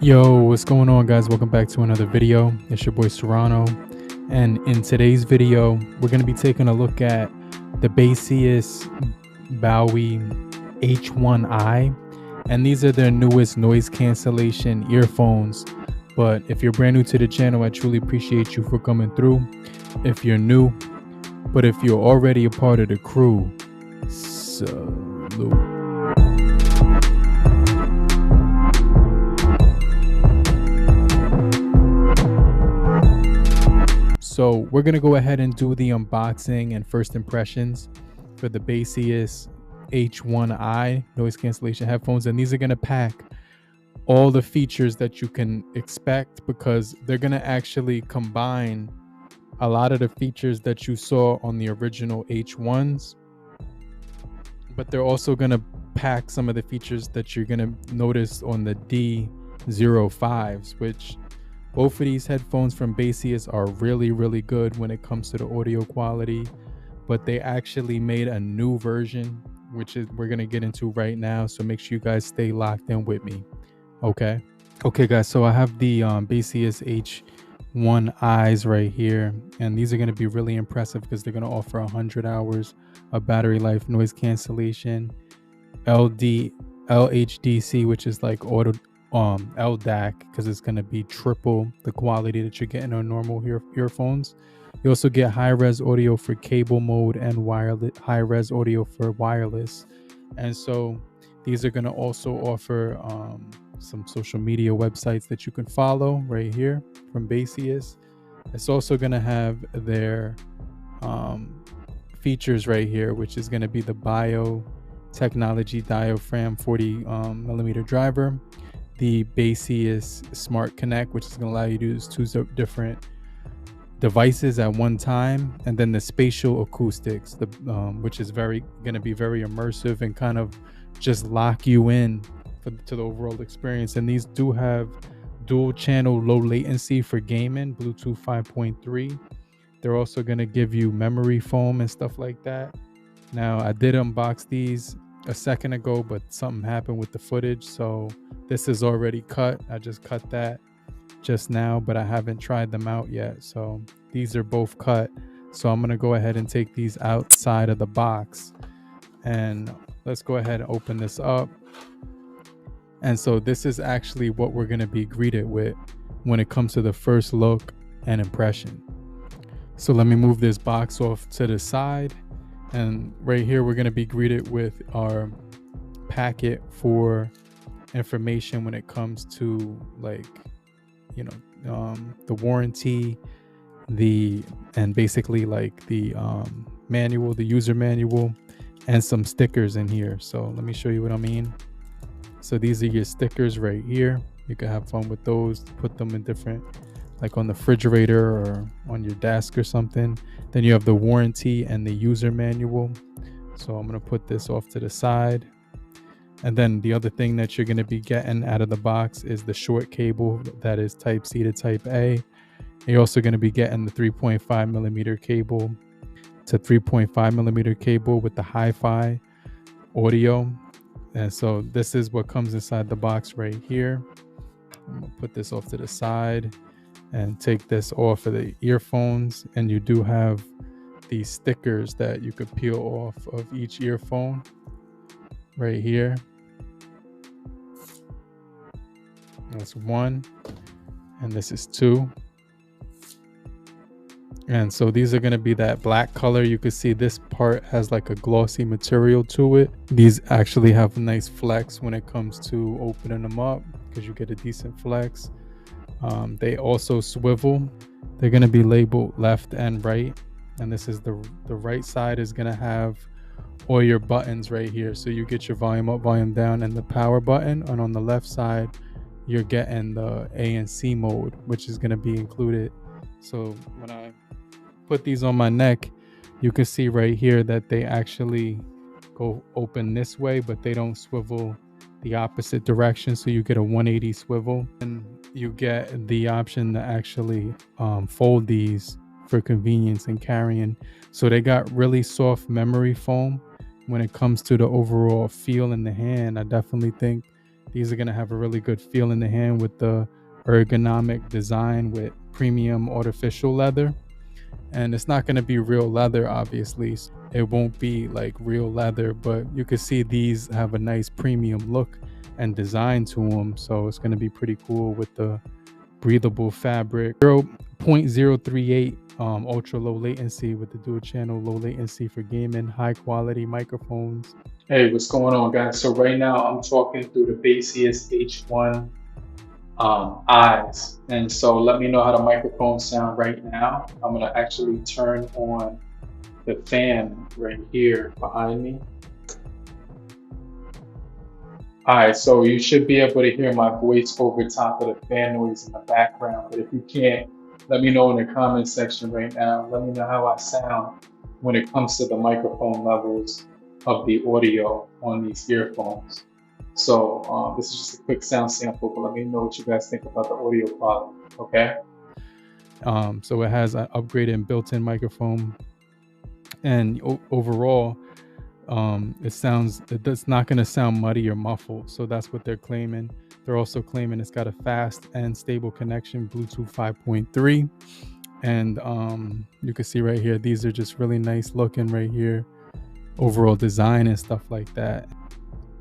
Yo, what's going on, guys? Welcome back to another video. It's your boy Serrano, and in today's video we're going to be taking a look at the Baseus Bowie H1i, and these are their newest noise cancellation earphones. But if you're brand new to the channel, I truly appreciate you for coming through. If you're new, but if you're already a part of the crew, salute. So we're going to go ahead and do the unboxing and first impressions for the Baseus H1i noise cancellation headphones. And these are going to pack all the features that you can expect, because they're going to actually combine a lot of the features that you saw on the original H1s. But they're also going to pack some of the features that you're going to notice on the D05s, which both of these headphones from Baseus are really good when it comes to the audio quality, but they actually made a new version, which is we're going to get into right now. So make sure you guys stay locked in with me. Okay, guys. So I have the Baseus H1i's right here, and these are going to be really impressive because they're going to offer 100 hours of battery life, noise cancellation, LDHC, which is like auto LDAC, because it's going to be triple the quality that you're getting on normal earphones. You also get high-res audio for cable mode and wireless, high-res audio for wireless. And so these are going to also offer some social media websites that you can follow right here from Baseus. It's also going to have their features right here, which is going to be the Bio-Technology Diaprahm 40mm driver, the Baseus Smart Connect, which is going to allow you to use two different devices at one time, and then the Spatial Acoustics, which is going to be very immersive and kind of just lock you in to the overall experience. And these do have dual channel low latency for gaming, Bluetooth 5.3. They're also going to give you memory foam and stuff like that. Now, I did unbox these a second ago, but something happened with the footage, so this is already cut. I just cut that just now, but I haven't tried them out yet. So these are both cut. So I'm going to go ahead and take these outside of the box, and let's go ahead and open this up. And so this is actually what we're going to be greeted with when it comes to the first look and impression. So let me move this box off to the side. And right here, we're going to be greeted with our packet for information when it comes to, like, the warranty, and basically like the manual, the user manual, and some stickers in here. So let me show you what I mean. So these are your stickers right here. You can have fun with those, put them in different, like on the refrigerator or on your desk or something. Then you have the warranty and the user manual. So I'm going to put this off to the side. And then the other thing that you're going to be getting out of the box is the short cable that is type C to type A. You're also going to be getting the 3.5 millimeter cable to 3.5 millimeter cable with the hi-fi audio. And so this is what comes inside the box right here. I'm going to put this off to the side and take this off of the earphones. And you do have these stickers that you could peel off of each earphone right here. That's one, and this is two. And so these are going to be that black color. You can see this part has like a glossy material to it. These actually have a nice flex when it comes to opening them up, because you get a decent flex. They also swivel. They're going to be labeled left and right. And this is the right side is going to have all your buttons right here. So you get your volume up, volume down, and the power button. And on the left side, you're getting the A and C mode, which is going to be included. So when I put these on my neck, you can see right here that they actually go open this way, but they don't swivel the opposite direction. So you get a 180 swivel, and you get the option to actually fold these for convenience and carrying. So they got really soft memory foam when it comes to the overall feel in the hand. I definitely think These are going to have a really good feel in the hand with the ergonomic design with premium artificial leather. And it's not going to be real leather, obviously. It won't be like real leather, but you can see these have a nice premium look and design to them. So it's going to be pretty cool with the breathable fabric. 0.038 ultra low latency with the dual channel low latency for gaming, high quality microphones. Hey, what's going on, guys? So right now I'm talking through the Baseus H1 eyes, and so let me know how the microphone sound right now. I'm gonna actually turn on the fan right here behind me. All right, so you should be able to hear my voice over top of the fan noise in the background, but if you can't, let me know in the comment section right now. Let me know how I sound when it comes to the microphone levels of the audio on these earphones. So this is just a quick sound sample, but let me know what you guys think about the audio quality, okay? So it has an upgraded and built-in microphone, and overall, it's not going to sound muddy or muffled. So that's what they're claiming. They're also claiming it's got a fast and stable connection, Bluetooth 5.3. And you can see right here, these are just really nice looking right here, overall design and stuff like that.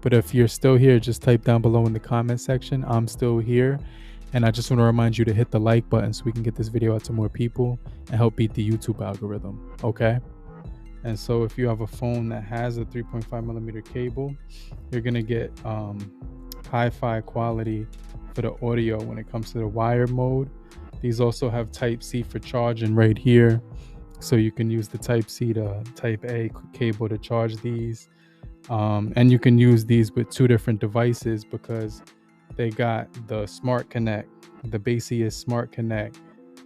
But if you're still here, just type down below in the comment section, I'm still here. And I just want to remind you to hit the like button so we can get this video out to more people and help beat the YouTube algorithm, okay? And so if you have a phone that has a 3.5mm cable, you're going to get hi-fi quality for the audio when it comes to the wired mode. These also have Type-C for charging right here. So you can use the Type-C to Type-A cable to charge these. And you can use these with two different devices because they got the Smart Connect, the Baseus Smart Connect,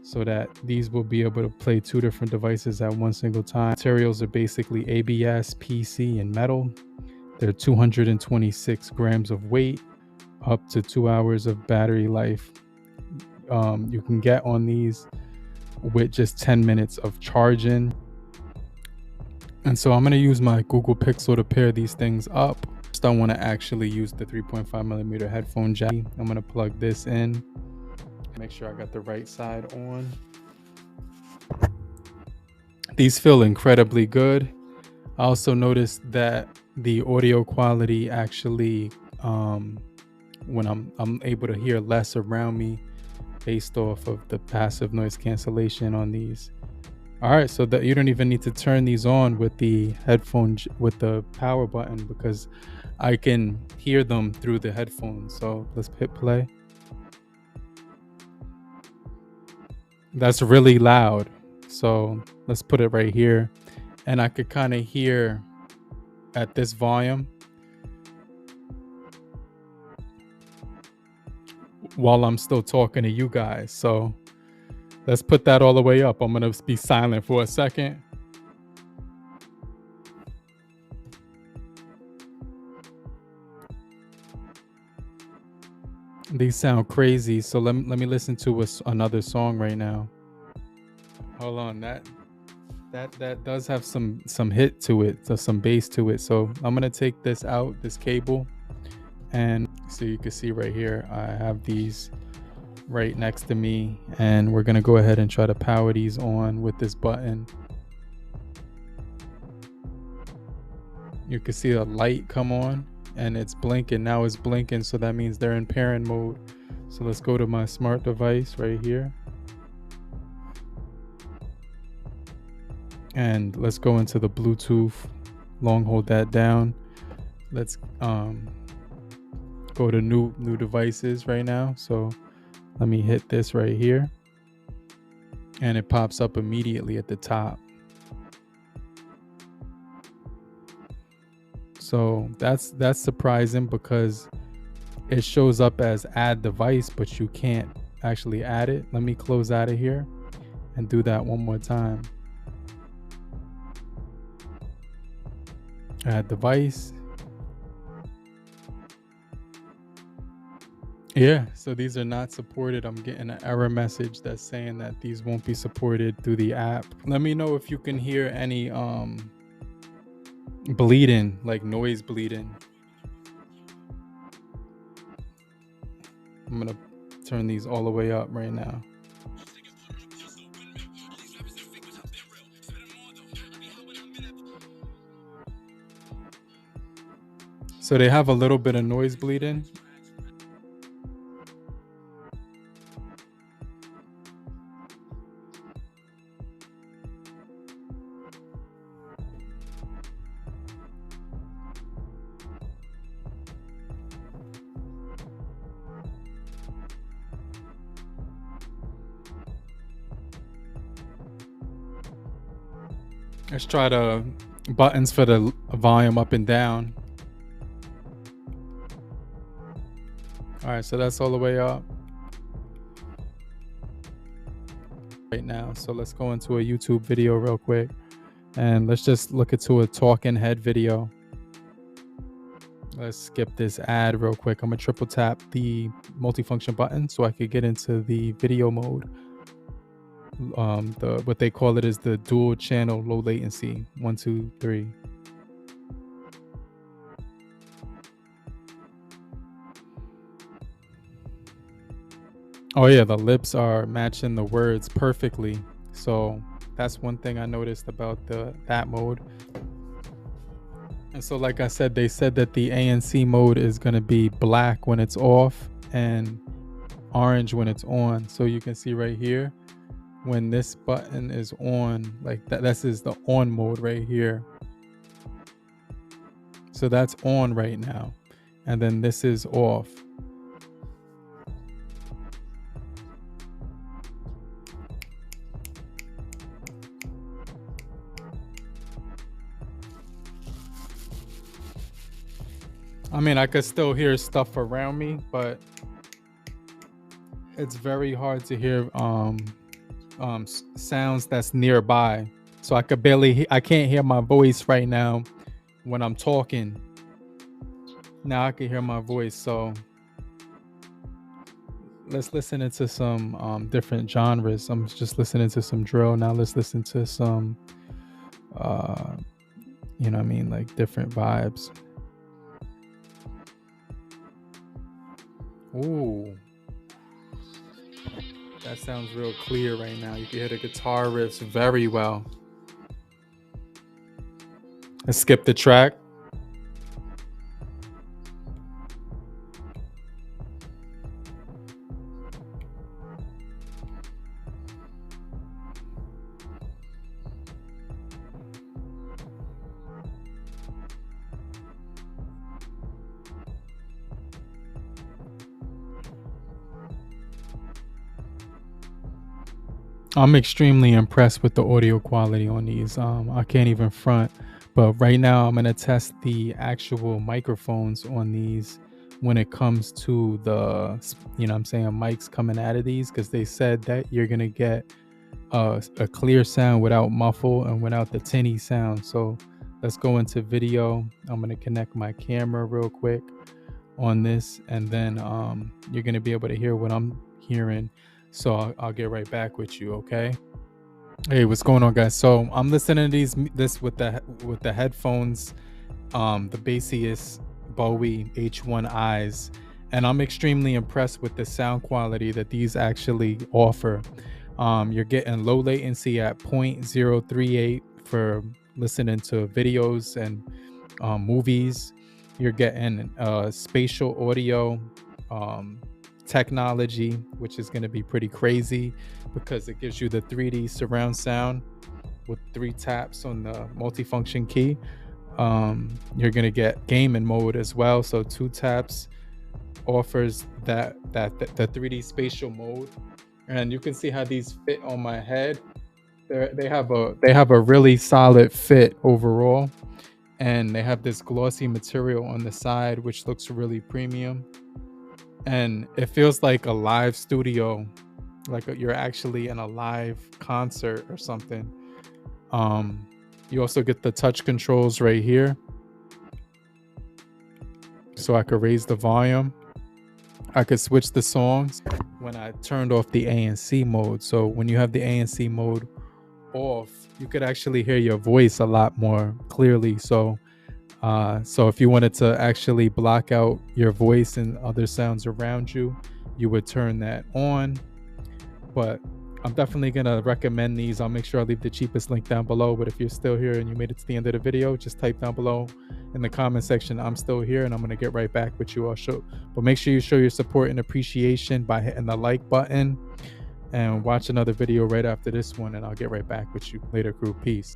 so that these will be able to play two different devices at one single time. Materials are basically ABS, PC, and metal. They're 226 grams of weight, up to 2 hours of battery life. You can get on these with just 10 minutes of charging. And so I'm going to use my Google Pixel to pair these things up. First, I want to actually use the 3.5mm headphone jack. I'm going to plug this in. Make sure I got the right side on. These feel incredibly good. I also noticed that the audio quality actually, when I'm able to hear less around me based off of the passive noise cancellation on these. All right, so that you don't even need to turn these on with the headphone, with the power button, because I can hear them through the headphones. So let's hit play. That's really loud. So let's put it right here. And I could kind of hear at this volume while I'm still talking to you guys. So let's put that all the way up. I'm going to be silent for a second. These sound crazy. So let me listen to another song right now. Hold on, that does have some hit to it, so some bass to it. So I'm gonna take this out, this cable, and so you can see right here, I have these right next to me, and we're gonna go ahead and try to power these on with this button. You can see a light come on and it's blinking. Now it's blinking, so that means they're in pairing mode. So let's go to my smart device right here. And let's go into the Bluetooth, long hold that down. Let's go to new devices right now. So let me hit this right here. And it pops up immediately at the top. So that's surprising because it shows up as add device, but you can't actually add it. Let me close out of here and do that one more time. Add device. Yeah, so these are not supported. I'm getting an error message that's saying that these won't be supported through the app. Let me know if you can hear any bleeding, like noise bleeding. I'm gonna turn these all the way up right now. So they have a little bit of noise bleeding. Let's try the buttons for the volume up and down. All right, so that's all the way up right now. So let's go into a YouTube video real quick, and let's just look into a talking head video. Let's skip this ad real quick. I'm gonna triple tap the multifunction button so I could get into the video mode. What they call it is the dual channel low latency. 1, 2, 3. Oh yeah, the lips are matching the words perfectly. So that's one thing I noticed about that mode. And so like I said, they said that the ANC mode is going to be black when it's off and orange when it's on. So you can see right here, when this button is on, like this is the on mode right here. So that's on right now. And then this is off. I mean, I could still hear stuff around me, but it's very hard to hear sounds that's nearby. So I can't hear my voice right now when I'm talking. Now I can hear my voice. So let's listen into some different genres. I'm just listening to some drill. Now let's listen to some, you know what I mean, like different vibes. Ooh, that sounds real clear right now. You can hear the guitar riffs very well. Let's skip the track. I'm extremely impressed with the audio quality on these. I can't even front, but right now I'm gonna test the actual microphones on these when it comes to the, you know what I'm saying, mics coming out of these, because they said that you're gonna get a clear sound without muffle and without the tinny sound. So let's go into video. I'm gonna connect my camera real quick on this, and then you're gonna be able to hear what I'm hearing. So I'll get right back with you, okay? Hey, what's going on, guys? So I'm listening to this with the headphones, the Baseus Bowie H1i's, and I'm extremely impressed with the sound quality that these actually offer. You're getting low latency at 0.038 for listening to videos and movies. You're getting spatial audio technology, which is going to be pretty crazy because it gives you the 3D surround sound with 3 taps on the multifunction key. You're going to get gaming mode as well, so 2 taps offers the 3D spatial mode. And you can see how these fit on my head. They have a really solid fit overall, and they have this glossy material on the side which looks really premium. And it feels like a live studio, like you're actually in a live concert or something. You also get the touch controls right here, so I could raise the volume. I could switch the songs when I turned off the ANC mode. So when you have the ANC mode off, you could actually hear your voice a lot more clearly. So if you wanted to actually block out your voice and other sounds around you, you would turn that on. But I'm definitely gonna recommend these. I'll make sure I leave the cheapest link down below. But if you're still here and you made it to the end of the video, just type down below in the comment section, I'm still here, and I'm gonna get right back with you. But make sure you show your support and appreciation by hitting the like button, and watch another video right after this one, and I'll get right back with you later, crew. Peace.